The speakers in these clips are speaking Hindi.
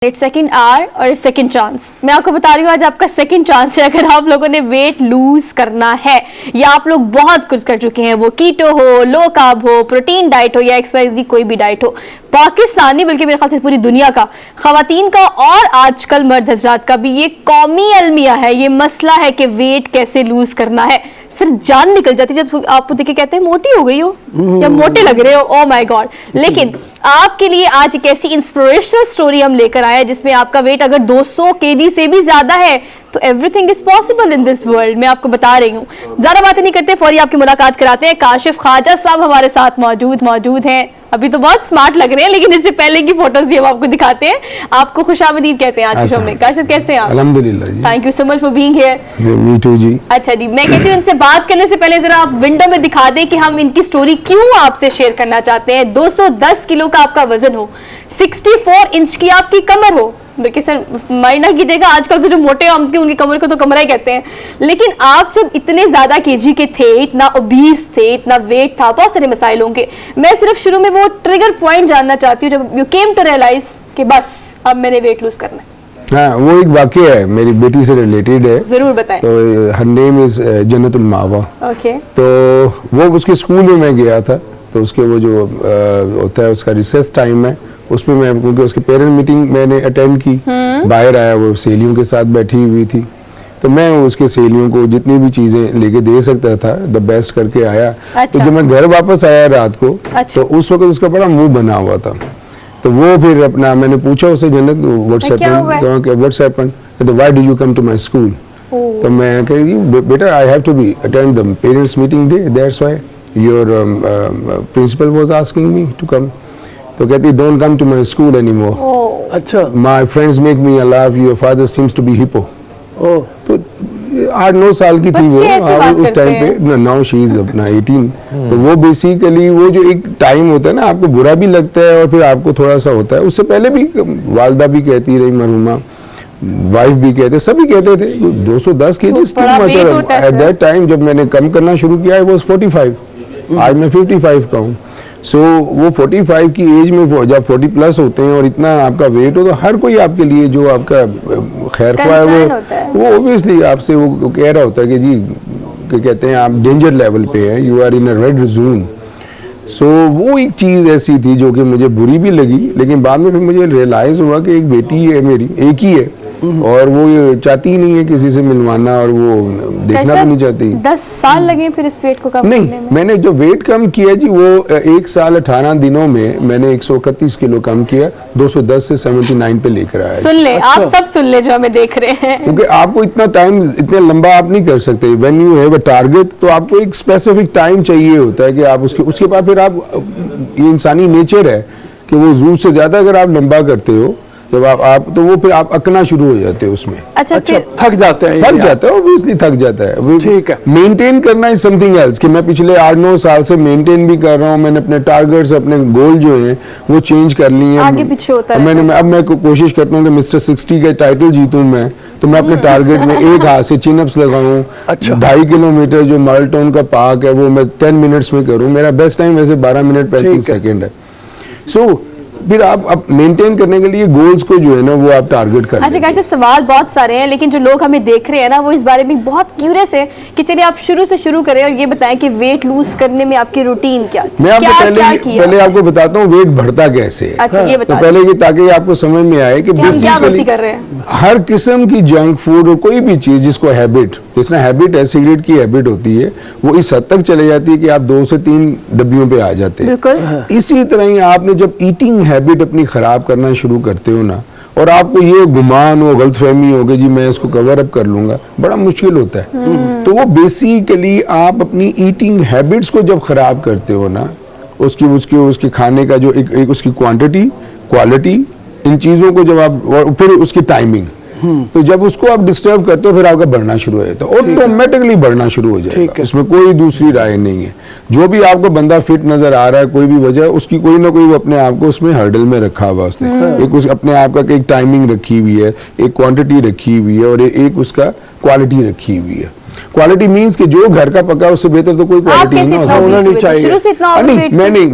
सेकंड आवर और सेकंड चांस। मैं आपको बता रही हूँ आज आपका सेकंड चांस है। अगर आप लोगों ने वेट लूज करना है या आप लोग बहुत कुछ कर चुके हैं, वो कीटो हो, लो कार्ब हो, प्रोटीन डाइट हो या एक्सवाइज कोई भी डाइट हो, पाकिस्तानी बल्कि मेरे ख्याल से पूरी दुनिया का, खवातीन का और आजकल मर्द हजरात का भी ये कौमी अलमिया है, ये मसला है कि वेट कैसे लूज करना है। सिर्फ जान निकल जाती है जब आपको देख के कहते हैं मोटी हो गई हो या मोटे लग रहे हो, ओ माय गॉड। लेकिन आपके लिए आज एक ऐसी इंस्पिरेशनल स्टोरी हम लेकर आए हैं जिसमें आपका वेट अगर 200 केजी से भी ज्यादा है तो everything is possible in this world. मैं आपको बता रही हूँ। ज्यादा बातें नहीं करते, फौरी आपकी मुलाकात कराते हैं। काशिफ ख्वाजा साहब हमारे साथ मौजूद हैं। अभी तो बहुत स्मार्ट लग रहे हैं, लेकिन इससे पहले की फोटोज भी हम आपको दिखाते हैं। आपको खुशामदीद कहते हैं आज के शो में। काशिफ कैसे हैं आप? अल्हम्दुलिल्लाह जी। Thank you so much for being here. जी, मी टू जी। अच्छा जी, मैं कहती हूँ इनसे बात करने से पहले जरा आप विंडो में दिखा दें कि हम इनकी स्टोरी क्यों आपसे शेयर करना चाहते हैं। 210 किलो का आपका वजन हो, 64 इंच की आपकी कमर हो। देखिए सर, माइंड ना कीजिएगा, आजकल तो जो मोटे आमके उनकी कमर को तो कमरा ही कहते हैं, लेकिन आप जब इतने ज्यादा केजी के थे, इतना ओबीस थे, इतना वेट था, बहुत सारे मसाइल होंगे। मैं सिर्फ शुरू में वो ट्रिगर पॉइंट जानना चाहती हूँ जब यू केम टू रियलाइज कि बस अब मैंने वेट लूज करना है। हाँ, वो एक वाकया है, मेरी बेटी से रिलेटेड है। जरूर बताएं। तो हर नेम इज जन्नतुल मावा। ओके। तो वो उसके स्कूल में मैं गया था, तो उसके वो जो होता है उसका रिसेस टाइम है, उसमें मैं, क्योंकि उसके पेरेंट मीटिंग मैंने अटेंड की, बाहर आया, वो सहेलियों के साथ बैठी हुई थी, तो मैं उसके सहेलियों को जितनी भी चीजें लेके दे सकता था द बेस्ट करके आया। अच्छा। तो जब मैं घर वापस आया रात को, अच्छा। तो उस वक्त उसका बड़ा मुंह बना हुआ था। तो वो फिर अपना, मैंने पूछा उससे, जन्नत व्हाट्स हैपेंड, तो why do you come to my school? तो मैं कही, बेटा I have to be attend the parents meeting day, that's why your principal was asking me to come. तो कहती, don't come to my school anymore. अच्छा। My friends make me laugh, your father seems to be hippo. तो 8-9 साल की थी वो उस टाइम पे, नाउ शी इज अपना 18। तो वो बेसिकली वो जो एक टाइम होता है ना, आपको बुरा भी लगता है और फिर आपको थोड़ा सा होता है। उससे पहले भी वालदा भी कहती रही, मरहुमा वाइफ भी कहते, सभी कहते थे 210 केजी एट दैट टाइम। जब मैंने कम करना शुरू किया है वो 45, आज मैं 55 का हूँ। सो वो 45 की एज में जब 40 प्लस होते हैं और इतना आपका वेट हो, तो हर कोई आपके लिए जो आपका खैर ख्वाह है वो ऑब्वियसली आपसे वो कह रहा होता है कि जी, कि कहते हैं आप डेंजर लेवल पे हैं, you are in a red zone. So वो एक चीज़ ऐसी थी जो कि मुझे बुरी भी लगी, लेकिन बाद में फिर मुझे रियलाइज़ हुआ कि एक बेटी है मेरी, एक ही है, और वो ये चाहती ही नहीं है किसी से मिलवाना, और वो देखना भी नहीं चाहती। 10 साल लगे फिर इस वेट को कम नहीं, करने में? मैंने जो वेट कम किया जी, वो 1 साल 18 दिनों में मैंने 131 किलो कम किया, 210 से 79 पे लेकर आया। सुन ले, आप सब सुन ले जो हमें देख रहे हैं, क्योंकि आपको इतना टाइम, इतने लंबा आप नहीं कर सकते। When you have a target, तो आपको एक स्पेसिफिक टाइम चाहिए होता है कि आप उसके बाद फिर आप, ये इंसानी नेचर है कि वो जरूरत से ज्यादा अगर आप लंबा करते हो, जब आप तो वो फिर आप अकना शुरू हो जाते हो उसमें। अच्छा, थक जाते हैं, ऑब्वियसली थक जाता है। ठीक है। मेंटेन करना इज समथिंग एल्स, कि मैं पिछले 8-9 साल से मेंटेन भी कर रहा हूँ। मैंने अपने टारगेट्स, अपने गोल जो हैं वो चेंज कर लिए हैं। आगे पीछे होता है। अब मैं कोशिश करता हूँ कि मिस्टर 60 का टाइटल जीतूं मैं, तो मैं अपने टारगेट में एक हाथ से चिनअप्स लगाऊं। अच्छा। 2.5 किलोमीटर जो माल्टोन का पार्क है वो मैं 10 मिनट्स में करूं। मेरा बेस्ट टाइम वैसे 12 मिनट 35 सेकेंड है। सो फिर आप मेंटेन करने के लिए गोल्स को जो है ना वो आप टारगेट कर। अच्छा गाइस, सवाल बहुत सारे हैं, लेकिन जो लोग हमें देख रहे हैं ना वो इस बारे में बहुत क्यूरियस है कि चलिए आप शुरू से शुरू करें और ये बताएं कि वेट लूज करने में आपकी रूटीन क्या? मैं आपको पहले आपको बताता हूँ वेट बढ़ता कैसे है। अच्छा, ये तो पहले ये, ताकि आपको समझ में आए कि बेसिकली हर किस्म की जंक फूड और कोई भी चीज जिसको हैबिट, जिसने हैबिट है, सिगरेट की हैबिट होती है, वो इस हद तक चले जाती है कि आप 2 से 3 डब्बियों पे आ जाते हैं। इसी तरह ही आपने जब ईटिंग हैबिट अपनी खराब करना शुरू करते हो ना, और आपको ये गुमान हो, गलतफहमी हो कि जी मैं इसको कवर अप कर लूंगा, बड़ा मुश्किल होता है। तो वो बेसिकली आप अपनी ईटिंग हैबिट्स को जब खराब करते हो ना, उसकी खाने का जो एक उसकी क्वांटिटी, क्वालिटी, इन चीजों को जब आप, और फिर उसकी टाइमिंग, तो जब उसको आप डिस्टर्ब करते हो फिर आपका बढ़ना शुरू हो जाता है, ऑटोमेटिकली बढ़ना शुरू हो जाएगा। इसमें कोई दूसरी राय नहीं है। जो भी आपको बंदा फिट नजर आ रहा है, कोई भी वजह, उसकी कोई ना कोई वो अपने आप को उसमें हर्डल में रखा हुआ उसने। एक अपने आप का एक टाइमिंग रखी हुई है, एक क्वांटिटी रखी हुई है, और एक उसका क्वालिटी रखी हुई है। क्वालिटी मींस कि जो घर का पका है उससे बेहतर तो कोई क्वालिटी नहीं होना नहीं।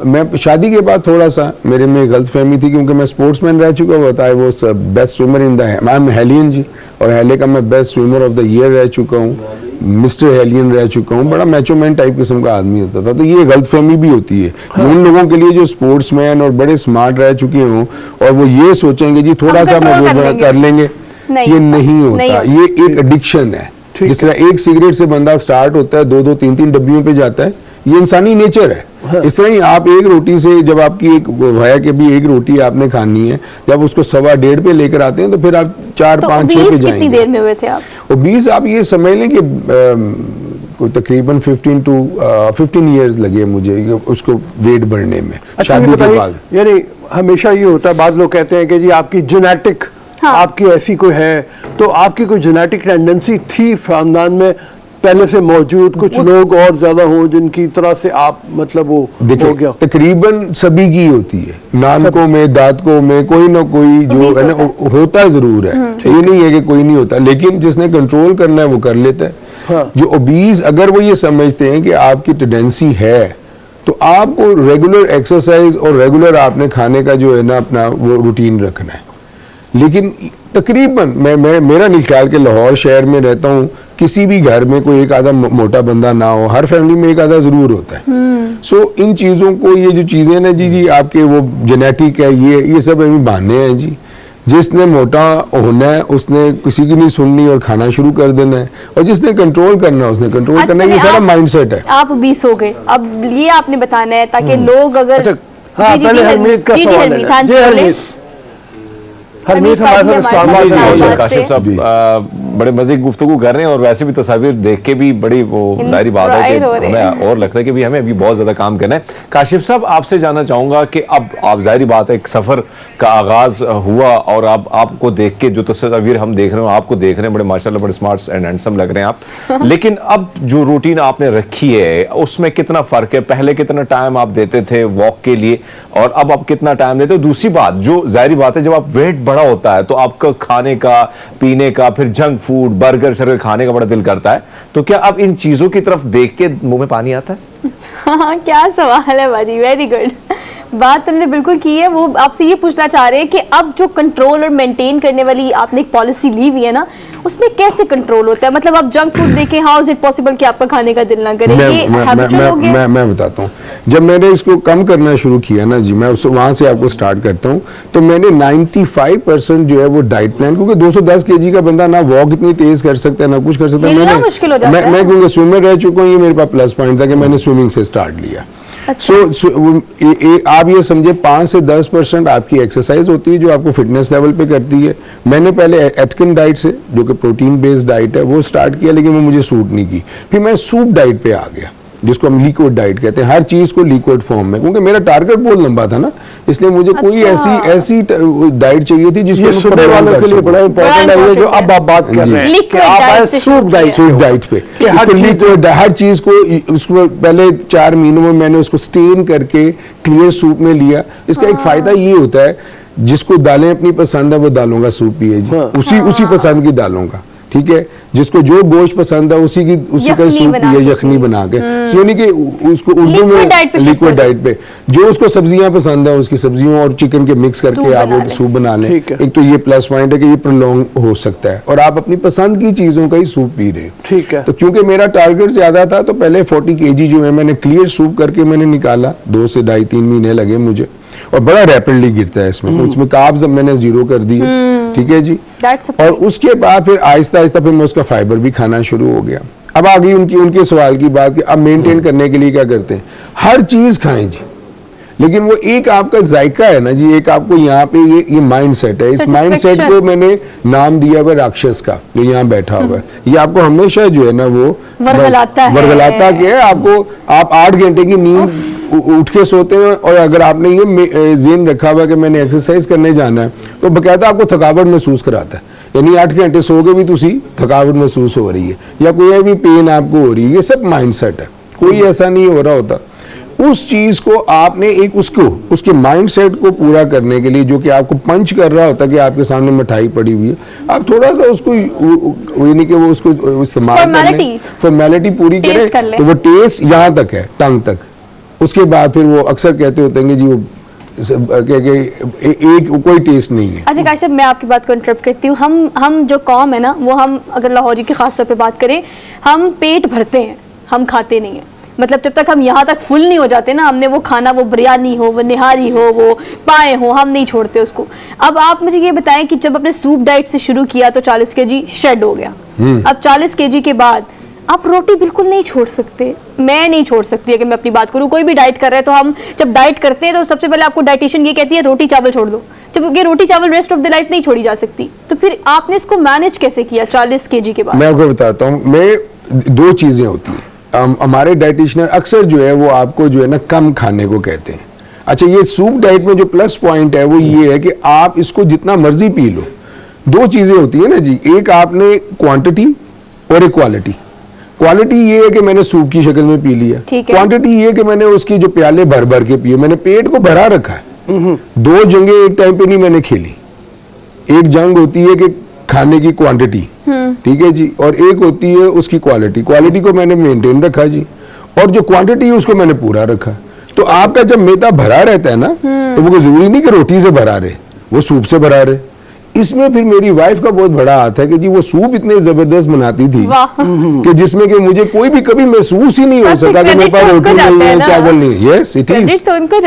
मैं शादी के बाद थोड़ा सा मेरे में गलत फहमी थी, क्योंकि मैं स्पोर्ट्समैन रह चुका हुआ था। I was best swimmer in the I am हेलियन जी, और हेले का मैं best swimmer of the year रह चुका हूँ, मिस्टर हेलियन रह चुका हूँ। बड़ा मैचोमैन टाइप किस्म का आदमी होता था। तो ये गलत फहमी भी होती है उन लोगों के लिए जो स्पोर्ट्समैन और बड़े स्मार्ट रह चुके हों और वो ये सोचेंगे जी थोड़ा सा कर लेंगे, ये नहीं होता। ये एक एडिक्शन है। जिस तरह एक सिगरेट से बंदा स्टार्ट होता है, 2-2, 3-3 डब्बियों पे जाता है, ये इंसानी नेचर है। हाँ। इस तरह ही आप एक रोटी से, जब आपकी एक है कि भी एक रोटी आपने खानी है, जब उसको 1.25 पे लेकर आते हैं तो फिर आप 4, 5, 6 पे जाएंगे। कितनी देर में हुए थे आप? 20 आप ये समझ लें कि तकरीबन 15 इयर्स लगे मुझे उसको वेट बढ़ने में। अच्छा, शादी के बाद यानी हमेशा ये होता है, बाद लोग कहते हैं कि जी आपकी जेनेटिक, हाँ, आपकी ऐसी कोई है, तो आपकी कोई जेनेटिक टेंडेंसी थी खानदान में पहले से मौजूद, कुछ लोग और ज्यादा हो जिनकी तरह से आप मतलब वो हो गया? तकरीबन सभी की होती है, नानकों में, दादकों में, कोई ना कोई जो है ना होता जरूर है। ये नहीं है कि कोई नहीं होता, लेकिन जिसने कंट्रोल करना है वो कर लेता है। हाँ। जो ओबीज, अगर वो ये समझते हैं कि आपकी टेंडेंसी है, तो आपको रेगुलर एक्सरसाइज और रेगुलर आपने खाने का जो है ना अपना वो रूटीन रखना है। लेकिन तकरीबन मेरा नहीं ख्याल कि लाहौर शहर में रहता हूँ, किसी भी घर में कोई एक आधा मोटा बंदा ना हो, हर फैमिली में एक आधा जरूर होता है। सो इन चीज़ों को, ये जो चीज़ें ना जी आपके वो जेनेटिक है, ये सब अभी बहाने हैं जी। जिसने मोटा होना है उसने किसी की नहीं सुननी और खाना शुरू कर देना है, और जिसने कंट्रोल करना है उसने कंट्रोल करना है। ये सारा माइंडसेट है। आप 20 हो गए, अब ये आपने बताना है ताकि लोग अगर अच्छा, हाँ, पहले हरमीत का सवाल है। हरमीत काशिफ साहब बड़े मजे की गुफ्तगू कर रहे हैं, और वैसे भी तस्वीर देख के भी बड़ी वो जाहिर बात है कि हमें और लगता है कि भी हमें अभी बहुत ज्यादा काम करना है। काशिफ साहब, आपसे जानना चाहूंगा कि अब आप जाहिर बात है एक सफर का आगाज हुआ, और आपको देख के जो तस्वीर हम देख रहे हो, आपको देख रहे हैं, बड़े माशाल्लाह बड़े स्मार्ट एंड हैंडसम लग रहे हैं आप। लेकिन अब जो रूटीन आपने रखी है उसमें कितना फर्क है? पहले कितना टाइम आप देते थे वॉक के लिए, और अब आप कितना टाइम देते हो? दूसरी बात, जो जाहिर बात है जब आप वेट बड़ा होता है तो आपका खाने का, पीने का, फिर जंक फूड, बर्गर शर्गर खाने का बड़ा दिल करता है, तो क्या अब इन चीजों की तरफ देख के मुंह में पानी आता है? हाँ, क्या सवाल है बाजी, वेरी गुड। बात तुमने बिल्कुल की है। वो आपसे ये पूछना चाह रहे हैं कि अब जो कंट्रोल और मेंटेन करने वाली आपने एक पॉलिसी ली हुई है ना, उसमें कैसे कंट्रोल होता है? मतलब आप जंक फूड देखें, हाउ इज इट पॉसिबल कि आपका खाने का दिल ना करे? मैं बताता हूँ। जब मैंने इसको कम करना शुरू किया ना जी, मैं वहां से आपको स्टार्ट करता हूँ, तो मैंने 95% जो है वो डाइट प्लान, क्योंकि 210 kg का बंदा ना वॉक इतनी तेज कर सकता है ना कुछ कर सकता है। मुश्किल हो जाता है। मैं क्योंकि स्विमर रह चुका हूँ, ये मेरे पास प्लस पॉइंट था कि मैंने स्विमिंग से स्टार्ट लिया। अच्छा। आप ये समझे 5 से 10% आपकी एक्सरसाइज होती है जो आपको फिटनेस लेवल पे करती है। मैंने पहले एटकिन डाइट से, जो कि प्रोटीन बेस्ड डाइट है, वो स्टार्ट किया, लेकिन वो मुझे सूट नहीं की। फिर मैं सूप डाइट पे आ गया, जिसको हम लिक्विड डाइट कहते हैं, हर चीज को लिक्विड फॉर्म में, क्योंकि मेरा टारगेट बहुत लंबा था ना, इसलिए मुझे कोई ऐसी डाइट चाहिए थी जिसको सुनने वालों के लिए बड़ा इंपॉर्टेंट है, जो अब आप बात कर रहे हैं कि आप आए सूप डाइट पे। हर चीज को उसको पहले 4 महीनों में मैंने उसको स्टेन करके क्लियर सूप में लिया। इसका एक फायदा ये होता है, जिसको दालें अपनी पसंद है वो दालों का सूप पिए जी, उसी पसंद की दालों का, ठीक है। जिसको जो गोश्त पसंद है उसी का सूप पिए, यखनी बना के, यानी कि उसको उर्दू में लिक्विड डाइट पे, जो उसको सब्जियां पसंद है उसकी सब्जियों और चिकन के मिक्स करके आप वो सूप बना लें। एक तो ये प्लस पॉइंट है कि ये प्रोलॉन्ग हो सकता है, और आप अपनी पसंद की चीजों का ही सूप पी रहे हैं, ठीक है। तो क्योंकि मेरा टारगेट ज्यादा था, तो पहले 40 kg जो है मैंने क्लियर सूप करके मैंने निकाला। 2 से 2.5-3 महीने लगे मुझे, और बड़ा रैपिडली गिरता है इसमें कार्ब्स मैंने 0 कर दिए, ठीक है जी। और उसके बाद फिर आहिस्ता आहिस्ता फिर मैं उसका फाइबर भी खाना शुरू हो गया। अब आ गई उनके सवाल की बात कि अब मेंटेन करने के लिए क्या करते हैं? हर चीज खाएं जी, लेकिन वो एक आपका जायका है ना जी, एक आपको यहाँ पे ये माइंड सेट है। इस माइंड सेट को मैंने नाम दिया हुआ राक्षस का, जो यहाँ बैठा हुआ है। ये आपको हमेशा जो है ना वो वर्गलाता के है। आप 8 घंटे की नींद उठ के सोते हैं, और अगर आपने ये ज़हन रखा हुआ कि मैंने एक्सरसाइज करने जाना है, तो बकायदा आपको थकावट महसूस कराता है। यानी 8 घंटे सोगे भी तुसी थकावट महसूस हो रही है, या कोई भी पेन आपको हो रही है। ये सब माइंड सेट है, कोई ऐसा नहीं हो रहा होता। उस चीज को आपने एक उसके माइंडसेट को पूरा करने के लिए, जो कि आपको पंच कर रहा होता है कि आपके सामने मिठाई पड़ी हुई है, आप थोड़ा सा उसको यानी कि वो उसको इस्तेमाल फॉर्मेलिटी पूरी करें, तो वो टेस्ट यहाँ तक है, टंग तक। उसके बाद फिर वो अक्सर कहते होते हैं कि जी वो एक कोई टेस्ट नहीं है। अच्छा काशिफ साहब, मैं आपकी बात को इंटरप्ट करती हूँ। हम जो कौम है ना, वो हम अगर लाहौरी की खास तौर पे बात करें, हम पेट भरते हैं, हम खाते नहीं है। मतलब जब तक हम यहाँ तक फुल नहीं हो जाते ना, हमने वो खाना, वो बिरयानी हो, वो निहारी हो, वो पाए हो, हम नहीं छोड़ते उसको। अब आप मुझे ये बताएं कि जब अपने सूप डाइट से शुरू किया तो 40 kg शेड हो गया, अब 40 kg के बाद आप रोटी बिल्कुल नहीं छोड़ सकते। मैं नहीं छोड़ सकती अगर मैं अपनी बात करूँ। कोई भी डाइट कर रहा है तो हम जब डाइट करते हैं तो सबसे पहले आपको डाइटिशियन ये कहती है रोटी चावल छोड़ दो, जबकि रोटी चावल रेस्ट ऑफ द लाइफ नहीं छोड़ी जा सकती। तो फिर आपने इसको मैनेज कैसे किया 40 kg के बाद? मैं आपको बताता हूँ, मैं दो चीजें होती हैं। हमारे डाइटिशियन अक्सर जो है वो आपको जो है ना कम खाने को कहते हैं। अच्छा, ये सूप डाइट में जो प्लस पॉइंट है वो ये है कि आप इसको जितना मर्जी पी लो। दो चीजें होती है ना जी, एक आपने क्वांटिटी और एक क्वालिटी। क्वालिटी ये है कि मैंने सूप की शक्ल में पी लिया, क्वांटिटी ये है कि मैंने उसकी जो प्याले भर भर के पिए, मैंने पेट को भरा रखा है। दो जंगें एक टाइम पे नहीं मैंने खेली। एक जंग होती है कि खाने की क्वांटिटी, ठीक है जी, और एक होती है उसकी क्वालिटी। क्वालिटी को मैंने मेंटेन रखा जी, और जो क्वांटिटी है उसको मैंने पूरा रखा। तो आपका जब मैदा भरा रहता है ना, तो वो जरूरी नहीं कि रोटी से भरा रहे, वो सूप से भरा रहे। इसमें फिर मेरी वाइफ का बहुत बड़ा हाथ है कि जी वो सूप इतने जबरदस्त बनाती थी कि जिसमें कि मुझे कोई भी कभी महसूस ही नहीं हो सका कि मेरे पास रोटी नहीं है, चावल नहीं है। यस, इट इज, बिल्कुल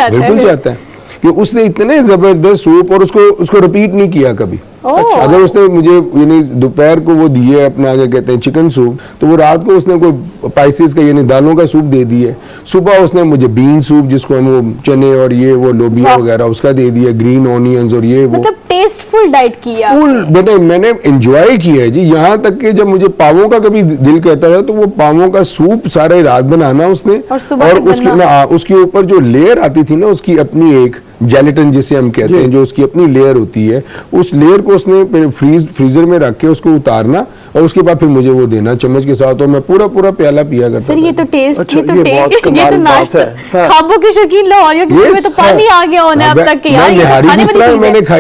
जाता है कि उसने इतने जबरदस्त सूप, और उसको रिपीट नहीं किया कभी। अच्छा, अगर उसने मुझे यानी दोपहर को वो दिए अपना क्या कहते हैं चिकन सूप, तो वो रात को उसने कोई स्पाइसेस का यानी दालों का सूप दे दिए। सुबह उसने मुझे बीन सूप, जिसको हम वो चने और ये वो लोबिया वगैरह उसका दे दिया, ग्रीन ऑनियंस और ये वो, मतलब टेस्टफुल डाइट किया फुल। बेटे मैंने एंजॉय किया है जी, यहाँ तक कि जब मुझे पावों का कभी दिल करता था तो वो पावों का सूप सारे रात बनाना उसने, और उसके ऊपर जो लेयर आती थी ना, उसकी अपनी एक जेलेटिन जिसे हम कहते हैं, जो उसकी अपनी लेयर होती है, उस लेयर को उसने फ्रीजर में रख के उसको उतारना, और उसके बाद फिर मुझे वो देना चम्मच के साथ, और मैं पूरा प्याला पिया करता था। सर ये तो टेस्ट, अच्छा, ये तो नाश्ता, खाबों के शौकीन लाहौरियों के मुंह में तो पानी आ गया होना अब तक कि यार मैंने